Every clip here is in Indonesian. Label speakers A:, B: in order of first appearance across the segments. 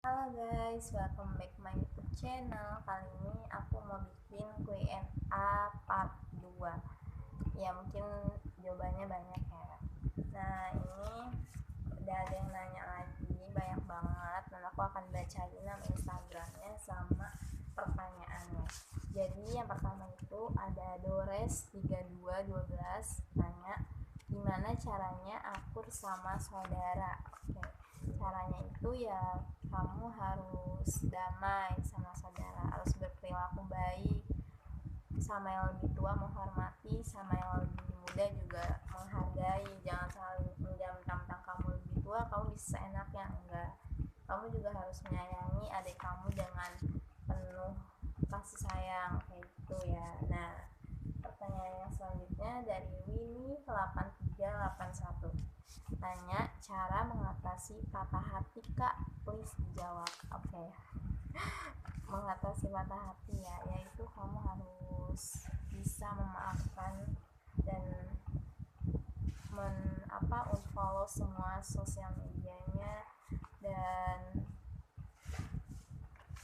A: Halo guys, welcome back my YouTube channel. Kali ini aku mau bikin Q&A part 2. Ya mungkin jawabannya banyak ya. Nah ini udah ada yang nanya lagi, banyak banget. Dan aku akan bacain nama Instagramnya sama pertanyaannya. Jadi yang pertama itu ada Dores3212 nanya, gimana caranya akur sama saudara? Oke, caranya itu ya kamu harus damai sama saudara, harus berperilaku baik, sama yang lebih tua menghormati, sama yang lebih muda juga menghargai. Jangan selalu mentang-mentang kamu lebih tua kamu bisa enaknya, enggak. Kamu juga harus menyayangi adik kamu dengan penuh kasih sayang kayak gitu ya. Nah pertanyaan yang selanjutnya dari Winnie 8381 tanya, cara mengatasi patah hati kak, please dijawab. Oke. Mengatasi patah hati ya, yaitu kamu harus bisa memaafkan dan unfollow semua sosial medianya dan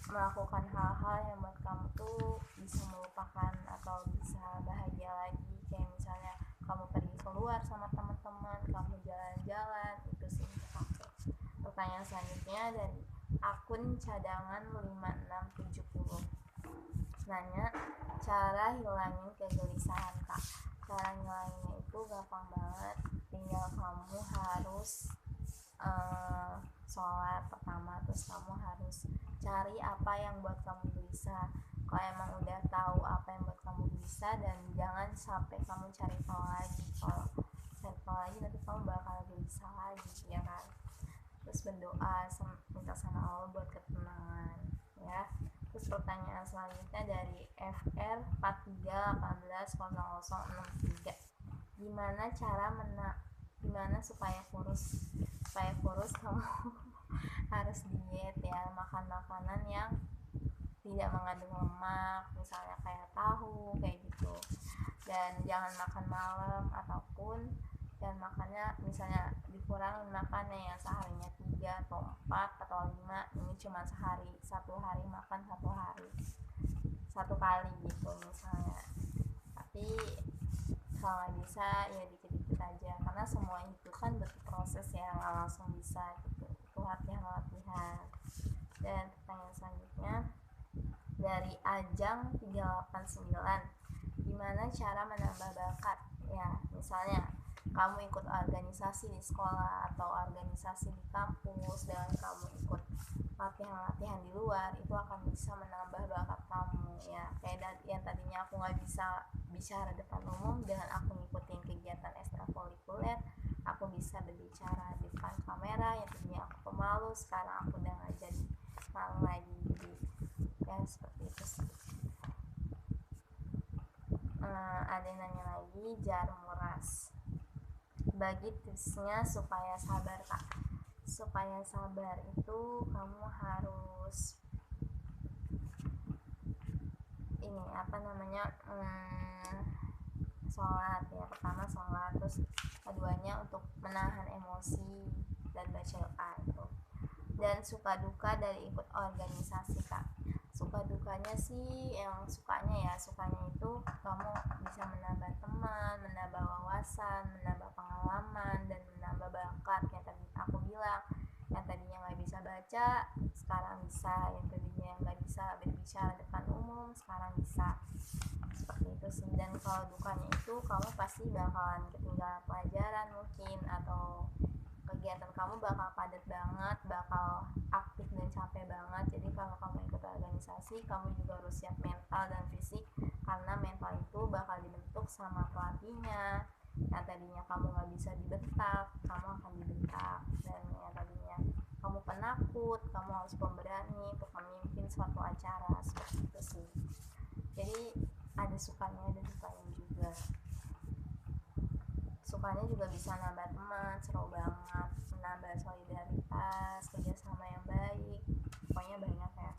A: melakukan hal-hal yang buat kamu tuh bisa melupakan atau bisa bahagia lagi, kayak misalnya kamu pergi keluar sama teman-teman, kamu jalan-jalan, itu sih untuk aku. Pertanyaan selanjutnya dari akun cadangan 5670 nanya, cara hilangin kegelisahan kak. Cara hilanginnya itu gampang banget, tinggal kamu harus sholat pertama, terus kamu harus cari apa yang buat kamu gelisah. Kalau emang udah tahu apa yang buat kamu gelisah, dan jangan sampai kamu cari tahu lagi. Kalau cari tahu lagi nanti kamu bakal gelisah lagi ya kan. Terus berdoa, minta sama Allah buat ketenangan ya. Terus pertanyaan selanjutnya dari FR43180063, gimana supaya kurus kamu harus diet ya, makan makanan yang tidak mengandung lemak, misalnya kayak tahu kayak gitu, dan jangan makan malam, ataupun dan makannya misalnya dikurangin makannya yang seharinya 3 atau 4 atau 5, ini cuma satu hari makan satu kali gitu misalnya. Tapi kalau nggak bisa ya dikit-dikit aja, karena semua itu kan butuh proses ya, nggak langsung bisa gitu, itu latihan. Dan pertanyaan selanjutnya dari Ajang 389, gimana cara menambah bakat ya, misalnya kamu ikut organisasi di sekolah atau organisasi di kampus, dan kamu ikut latihan-latihan di luar, itu akan bisa menambah bakat kamu ya. Kayak yang tadinya aku nggak bisa bicara depan umum, dengan aku ngikutin kegiatan ekstrakurikuler aku bisa berbicara di depan kamera. Yang tadinya aku pemalu, sekarang aku udah nggak jadi malu lagi. Jadi ya seperti itu sih. Ada yang nanya lagi, Jarmuras, bagi tipsnya supaya sabar kak. Supaya sabar itu kamu harus sholat ya, pertama sholat, terus keduanya untuk menahan emosi dan baca doa itu. Dan suka duka dari ikut organisasi kak. Suka dukanya sih, yang sukanya itu kamu bisa menambah teman, menambah wawasan, menambah pengalaman, dan menambah bakat. Yang tadi aku bilang, yang tadinya nggak bisa baca sekarang bisa, yang tadinya nggak bisa berbicara depan umum sekarang bisa, seperti itu sih. Dan kalau dukanya itu kamu pasti bakalan ketinggalan pelajaran mungkin, atau kegiatan kamu bakal padat banget, bakal aktif dan capek banget. Jadi kalau kamu ikut organisasi, kamu juga harus siap mental dan fisik, karena mental itu bakal dibentuk sama pelatihnya. Yang tadinya kamu gak bisa dibentak, kamu akan dibentak. Dan yang tadinya kamu penakut, kamu harus pemberani untuk memimpin suatu acara, seperti itu sih. Jadi ada sukanya, ada dukanya juga. Sukanya juga bisa nambah teman, seru banget, menambah solidaritas, kerjasama yang baik, pokoknya banyak ya.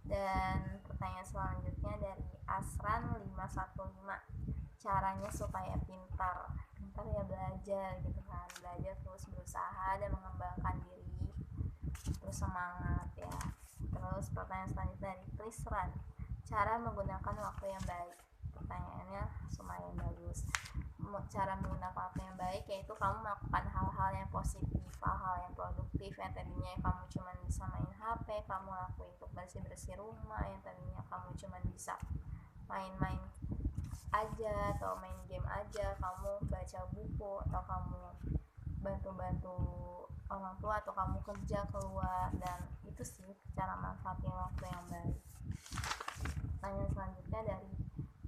A: Dan pertanyaan selanjutnya dari Asran 515, caranya supaya pintar ya belajar gitu kan, belajar terus, berusaha dan mengembangkan diri, terus semangat ya. Terus pertanyaan selanjutnya dari Trisran, cara menggunakan waktu yang baik. Pertanyaannya lumayan bagus. Cara menggunakan waktu yang baik yaitu kamu melakukan hal-hal yang positif, hal-hal yang produktif. Yang tadinya kamu cuma bisa main HP, kamu lakuin untuk bersih-bersih rumah. Yang tadinya kamu cuma bisa main-main aja atau main game aja, kamu baca buku, atau kamu bantu-bantu orang tua, atau kamu kerja keluar. Dan itu sih cara manfaatin waktu yang baik. Pertanyaan selanjutnya dari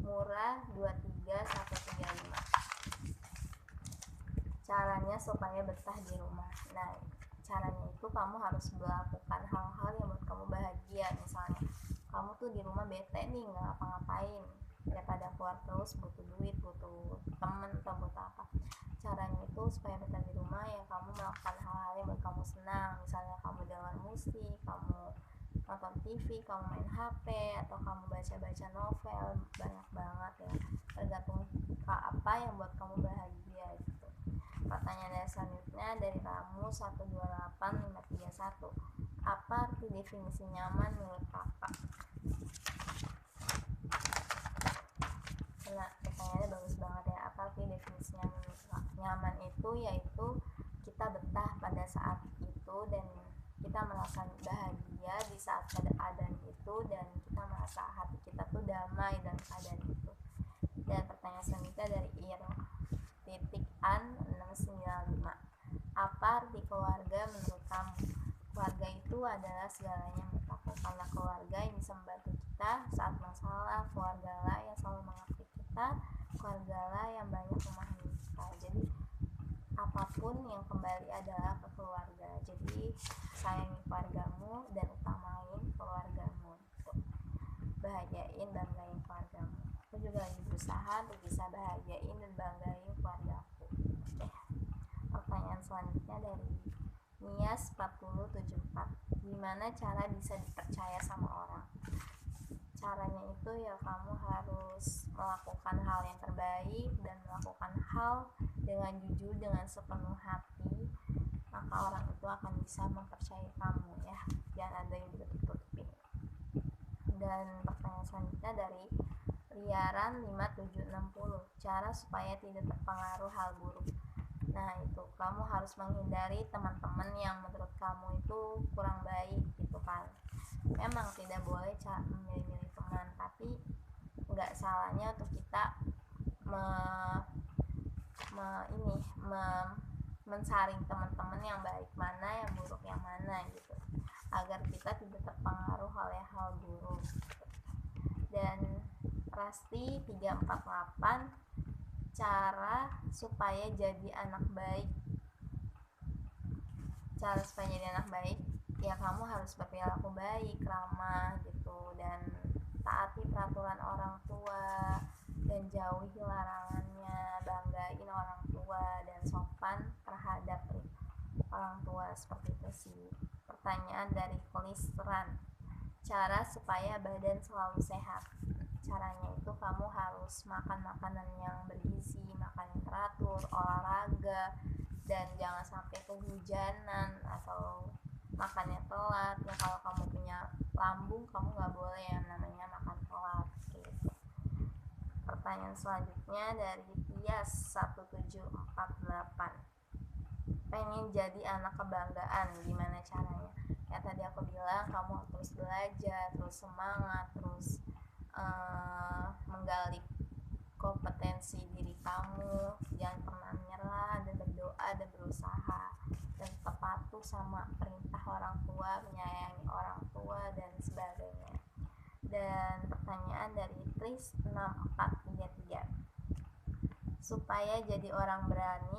A: Murah 23135, caranya supaya betah di rumah. Nah, caranya itu kamu harus melakukan hal-hal yang buat kamu bahagia. Misalnya kamu tuh di rumah bete nih, nggak ngapa-ngapain, daripada keluar terus butuh duit, butuh temen, atau butuh apa. Caranya itu supaya betah di rumah ya kamu melakukan hal-hal yang buat kamu senang. Misalnya kamu dengar musik, kamu nonton TV, kamu main HP, atau kamu baca-baca novel. Banyak banget ya, tergantung apa yang buat kamu bahagia gitu. Pertanyaan selanjutnya dari kamu 128531, apa arti definisi nyaman menurut kakak? Nah, pertanyaannya bagus banget ya. Apa arti definisi nyaman menurut kakak? Nyaman itu yaitu kita betah pada saat itu, dan kita merasa bahagia di saat keadaan itu, dan kita merasa hati kita tuh damai dan keadaan itu. Dan pertanyaan selanjutnya dari Ir.an695, apa arti keluarga menurut kamu? Keluarga itu adalah segalanya menurut aku, karena keluarga yang bisa membantu kita saat masalah, keluarga lah yang selalu mengerti kita, keluarga lah yang banyak memahami kita. Jadi apapun yang kembali adalah ke keluarga. Jadi sayangi keluargamu dan utamain keluargamu. Bahagiain, banggain keluargamu. Aku juga lagi berusaha untuk bisa bahagiain dan banggain keluargaku. Pertanyaan selanjutnya dari Nias 4074, gimana cara bisa dipercaya sama orang? Caranya itu ya kamu harus melakukan hal yang terbaik dan melakukan hal dengan jujur, dengan sepenuh hati, maka orang itu akan bisa mempercayai kamu ya. Jangan ada yang ditutup-tutupin. Dan pertanyaan selanjutnya dari Liaran 5760, cara supaya tidak terpengaruh hal buruk. Nah, itu kamu harus menghindari teman-teman yang menurut kamu itu kurang baik gitu kan. Memang tidak boleh memilih teman, tapi nggak salahnya untuk kita mensaring teman-teman yang baik mana, yang buruk yang mana gitu, agar kita tidak terpengaruh oleh hal buruk gitu. Dan Rasti 348, cara supaya jadi anak baik. Cara supaya jadi anak baik ya kamu harus berperilaku baik, ramah gitu, dan taati peraturan orang tua, dan jauhi larangannya. Banggain orang tua dan sopan terhadap orang tua, seperti itu sih. Pertanyaan dari Kolisran, cara supaya badan selalu sehat. Caranya itu kamu harus makan makanan yang bergizi, makan yang teratur, olahraga, dan jangan sampai kehujanan atau makannya telat ya. Kalau kamu punya lambung, kamu nggak boleh yang namanya makan telat gitu. Pertanyaan selanjutnya dari Tias 1748, pengen jadi anak kebanggaan, gimana caranya? Ya tadi aku bilang kamu terus belajar, terus semangat, terus menggali kompetensi diri kamu, jangan pernah menyerah, dan berdoa dan berusaha, dan tetap patuh sama perintah orang tua, menyayangi orang tua dan sebagainya. Dan pertanyaan dari Tris 6433, supaya jadi orang berani,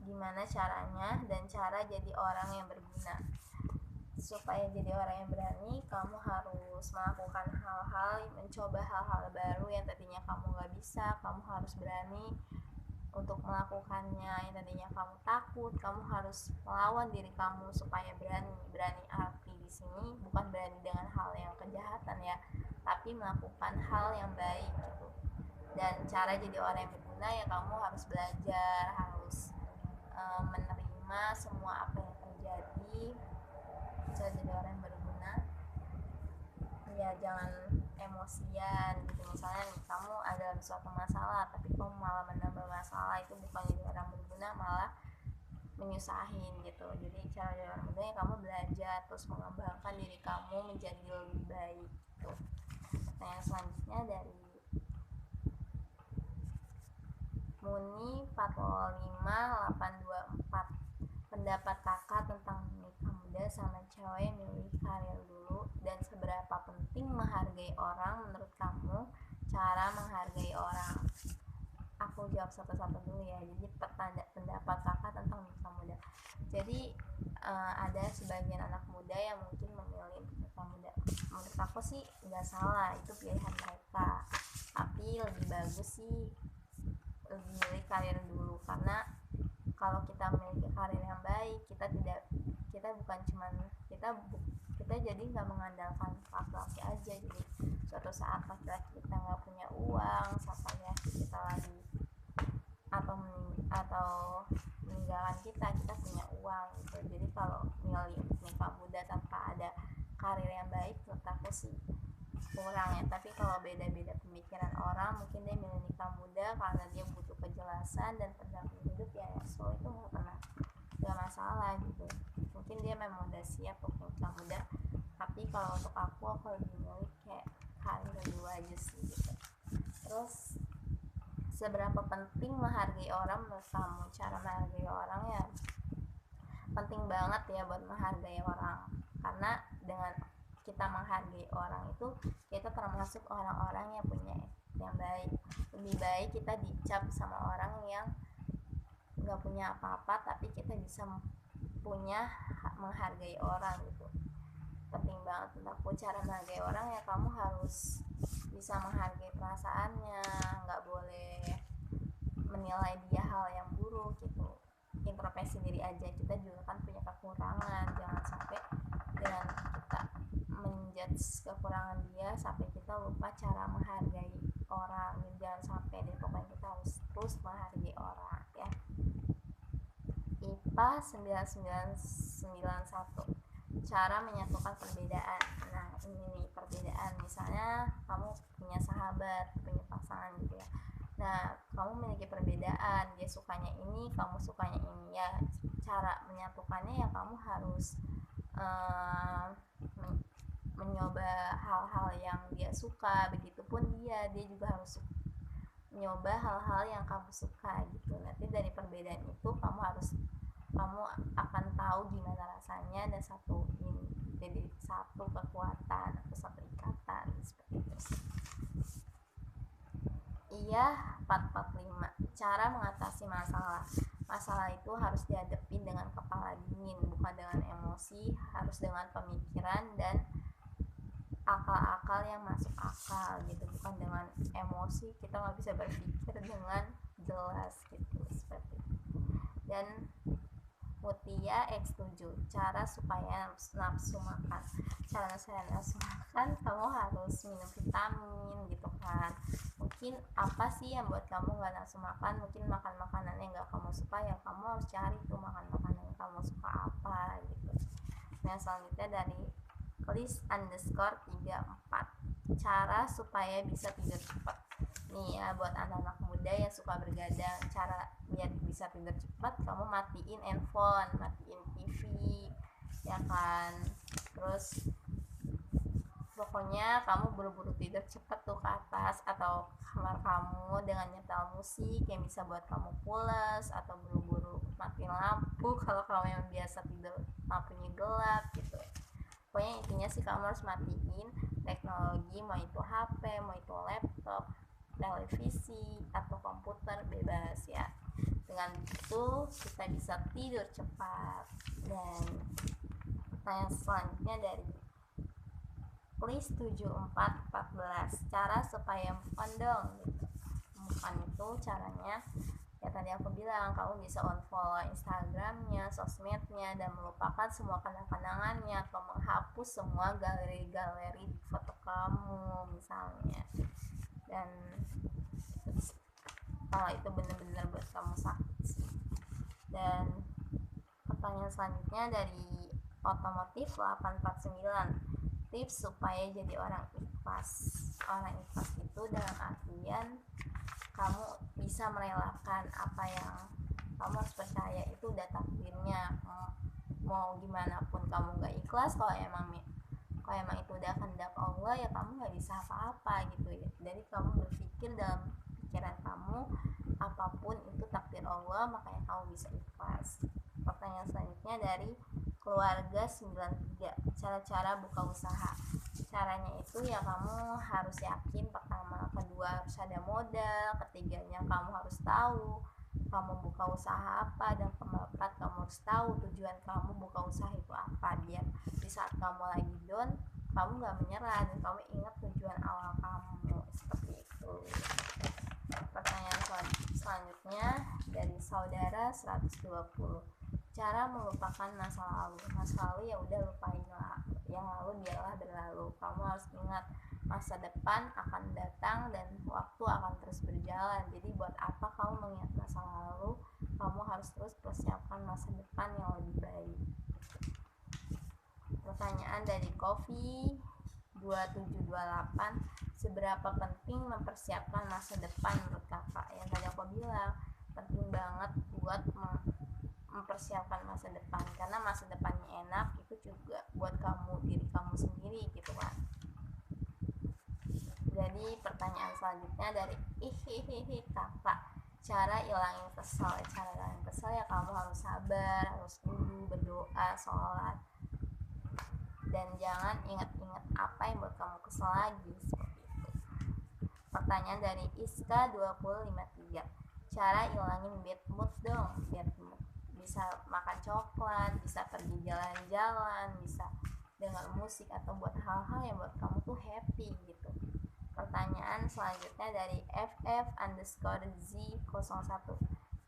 A: gimana caranya, dan cara jadi orang yang berguna. Supaya jadi orang yang berani, kamu harus melakukan hal-hal, mencoba hal-hal baru yang tadinya kamu gak bisa. Kamu harus berani untuk melakukannya. Yang tadinya kamu takut, kamu harus melawan diri kamu supaya berani. Berani arti di sini bukan berani dengan hal yang kejahatan ya, tapi melakukan hal yang baik gitu. Dan cara jadi orang yang berguna ya kamu harus belajar, harus menerima semua apa yang terjadi, bisa jadi orang yang berguna. ya jangan emosian gitu. Misalnya kamu ada suatu masalah tapi kamu malah menambah masalah, itu bukan jadi orang berguna, malah menyusahin gitu. Jadi cara jadi orang berguna ya kamu belajar terus mengembangkan diri kamu menjadi lebih baik gitu. Nah yang selanjutnya dari Muni 45824, pendapat kakak tentang menikah muda sama cewek milih karir dulu, dan seberapa penting menghargai orang menurut kamu, cara menghargai orang. Aku jawab satu-satu dulu ya. Jadi pendapat kakak tentang menikah muda. Jadi ada sebagian anak muda yang mungkin memilih menikah muda. Menurut aku sih nggak salah, itu pilihan mereka. Tapi lebih bagus sih lebih milih karir dulu, karena kalau kita memiliki karir yang baik, kita bukan cuman kita jadi nggak mengandalkan laki-laki aja. Jadi suatu saat laki-laki kita nggak punya uang, sampai kita lagi atau meninggalkan kita punya uang gitu. Jadi kalau milih nikah muda tanpa ada karir yang baik, menurut aku sih kurang ya. Tapi kalau beda-beda pemikiran orang, mungkin dia milih nikah muda karena dia butuh kejelasan dan pendamping hidup, ya so itu nggak masalah gitu. Mungkin dia memang udah siap untuk nikah muda. Tapi kalau untuk aku lebih milih kayak karir dulu aja sih gitu. Terus seberapa penting menghargai orang menurut kamu? Cara menghargai orang ya penting banget ya buat menghargai orang, karena dengan kita menghargai orang itu kita termasuk orang-orang yang punya yang baik. Lebih baik kita dicap sama orang yang nggak punya apa-apa, tapi kita bisa punya menghargai orang gitu. Penting banget untuk aku. Cara menghargai orang ya kamu harus bisa menghargai perasaannya, nggak boleh menilai dia hal yang buruk gitu. Introspeksi diri aja, kita juga kan punya kekurangan, jangan sampai dengan kita menjudge kekurangan dia sampai kita lupa cara menghargai orang. Jangan sampai deh, pokoknya kita harus terus menghargai orang ya. IPA 9991, cara menyatukan perbedaan. Nah ini nih perbedaan, misalnya kamu punya sahabat, punya pasangan gitu ya. Nah kamu memiliki perbedaan, dia sukanya ini, kamu sukanya ini ya. Cara menyatukannya ya kamu harus mencoba hal-hal yang dia suka, begitupun dia juga harus mencoba hal-hal yang kamu suka gitu. Nanti dari perbedaan itu kamu akan tahu gimana rasanya dan satuin jadi satu kekuatan atau satu ikatan seperti itu. Iya 445, cara mengatasi masalah. Masalah itu harus dihadapi dengan kepala dingin, bukan dengan emosi, harus dengan pemikiran dan akal-akal yang masuk akal gitu, bukan dengan emosi. Kita nggak bisa berpikir dengan jelas gitu, seperti itu. Dan Mutia X7, cara supaya nafsu makan. Cara supaya nafsu makan, kamu harus minum vitamin gitu kan. Mungkin apa sih yang buat kamu gak nafsu makan? Mungkin makan makanan yang gak kamu suka, ya kamu harus cari tuh makan makanan yang kamu suka apa gitu. Nah selanjutnya dari Chris_34, cara supaya bisa tidur cepat. Nih ya buat anak-anak muda yang suka bergadang, cara biar bisa tidur cepat, kamu matiin handphone, matiin TV ya kan. Terus pokoknya kamu buru-buru tidur cepet tuh ke atas atau kamar kamu dengan nyetel musik yang bisa buat kamu pulas, atau buru-buru matiin lampu kalau kamu yang biasa tidur lampunya gelap gitu. Pokoknya intinya sih kamu harus matiin teknologi, mau itu HP, mau itu laptop, televisi atau komputer, bebas ya. Dengan itu kita bisa tidur cepat. Dan pertanyaan selanjutnya dari Please 7414, cara supaya kondong gitu. Bukan itu caranya ya tadi aku bilang, kamu bisa unfollow Instagramnya, sosmednya, dan melupakan semua kenang-kenangannya, atau menghapus semua galeri-galeri di foto kamu misalnya. Dan kalau itu benar-benar buat kamu sakit sih. Dan pertanyaan selanjutnya dari Otomotif 849, tips supaya jadi orang ikhlas. Orang ikhlas itu dalam artian kamu bisa merelakan apa yang kamu harus percaya itu udah takdirnya. Mau gimana pun kamu gak ikhlas, kalau emang itu udah kehendak Allah ya kamu gak bisa apa-apa gitu ya. Jadi kamu berpikir dalam pikiran kamu apapun itu takdir Allah, makanya kamu bisa ikhlas. Pertanyaan selanjutnya dari keluarga 93, cara-cara buka usaha. Caranya itu ya kamu harus yakin pertama, kedua harus ada modal, ketiganya kamu harus tahu kamu buka usaha apa, dan keempat kamu harus tahu tujuan kamu buka usaha itu apa, biar di saat kamu lagi down kamu gak menyerah dan kamu ingat tujuan awal kamu, seperti itu. Pertanyaan selanjutnya dari saudara 120, cara melupakan masa lalu. Masa lalu ya udah lupain lah, yang lalu biarlah berlalu. Kamu harus ingat masa depan akan datang dan waktu akan terus berjalan. Jadi buat apa kamu mengingat masa lalu, kamu harus terus persiapkan masa depan yang lebih baik. Pertanyaan dari Kofi 2728, seberapa penting mempersiapkan masa depan menurut kakak? Yang tadi aku bilang, penting banget buat mempersiapkan masa depan, karena masa depannya enak itu juga buat kamu, diri kamu sendiri gitu kan. Jadi pertanyaan selanjutnya dari kakak, cara ilangin kesel. Cara ilangin kesel ya kamu harus sabar, harus dulu berdoa, sholat, dan jangan ingat-ingat apa yang buat kamu kesel lagi, seperti itu. Pertanyaan dari Iska 2053, cara ilangin bad mood dong. Bad mood bisa makan coklat, bisa pergi jalan-jalan, bisa dengar musik, atau buat hal-hal yang buat kamu tuh happy gitu. Pertanyaan selanjutnya dari FF_Z01,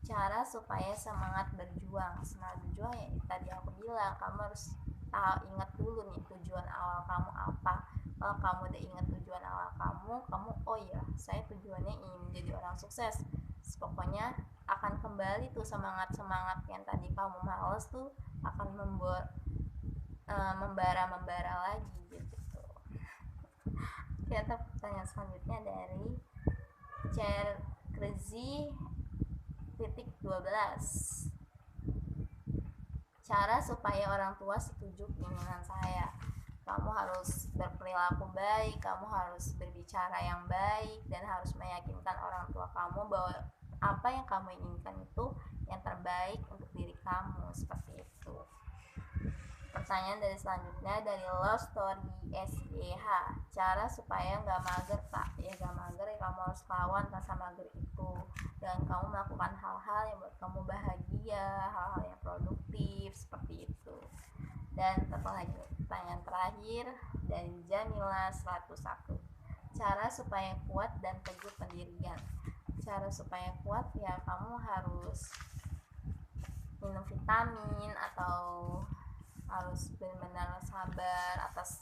A: cara supaya semangat berjuang. Semangat berjuang ya tadi aku bilang, kamu harus ingat dulu nih tujuan awal kamu apa. Kalau kamu udah ingat tujuan awal kamu oh ya saya tujuannya ingin menjadi orang sukses, pokoknya akan kembali tuh semangat yang tadi kamu males tuh akan membara lagi gitu. Kita pertanyaan selanjutnya dari Cerkrezi_12, cara supaya orang tua setuju keinginan saya. Kamu harus berperilaku baik, kamu harus berbicara yang baik, dan harus meyakinkan orang tua kamu bahwa apa yang kamu inginkan itu yang terbaik untuk diri kamu, seperti itu. Pertanyaan dari selanjutnya dari Love Story SGH, cara supaya gak mager pak. Ya gak mager ya kamu harus lawan rasa mager itu, dan kamu melakukan hal-hal yang buat kamu bahagia, hal-hal yang produktif, seperti itu. Dan pertanyaan terakhir dari Jamila 101, cara supaya kuat dan teguh pendirian. Cara supaya kuat ya kamu harus minum vitamin, atau harus benar-benar sabar atas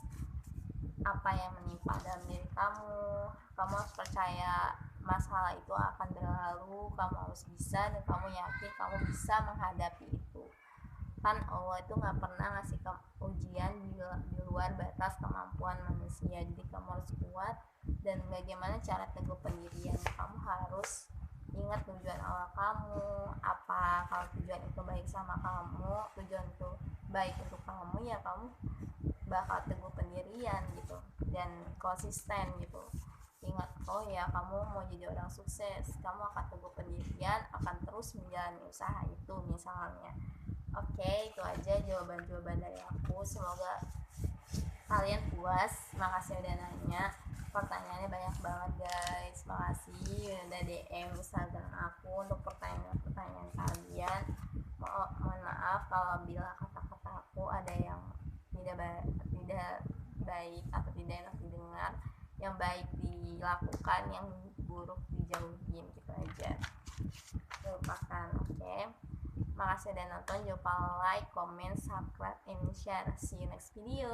A: apa yang menimpa dalam diri kamu. Kamu harus percaya masalah itu akan berlalu, kamu harus bisa, dan kamu yakin kamu bisa menghadapi itu. Kan Allah itu gak pernah ngasih ujian di luar batas kemampuan manusia. Jadi kamu harus kuat. Dan bagaimana cara teguh pendirian, kamu harus ingat tujuan awal kamu apa. Kalau tujuan itu baik sama kamu, tujuan itu baik untuk kamu, ya kamu bakal teguh pendirian gitu, dan konsisten gitu. Ingat, oh ya kamu mau jadi orang sukses, kamu akan teguh pendirian, akan terus menjalani usaha itu misalnya. Oke, itu aja jawaban-jawaban dari aku. Semoga kalian puas. Makasih udah nanya. Pertanyaannya banyak banget guys. Makasih udah DM Instagram aku untuk pertanyaan-pertanyaan kalian. Mohon maaf kalau bila kata-kata aku ada yang tidak baik atau tidak enak didengar. Yang baik dilakukan, yang buruk dijauhin, gitu aja. Lupakan, oke? Makasih udah nonton. Jangan lupa like, comment, subscribe, and share. See you next video.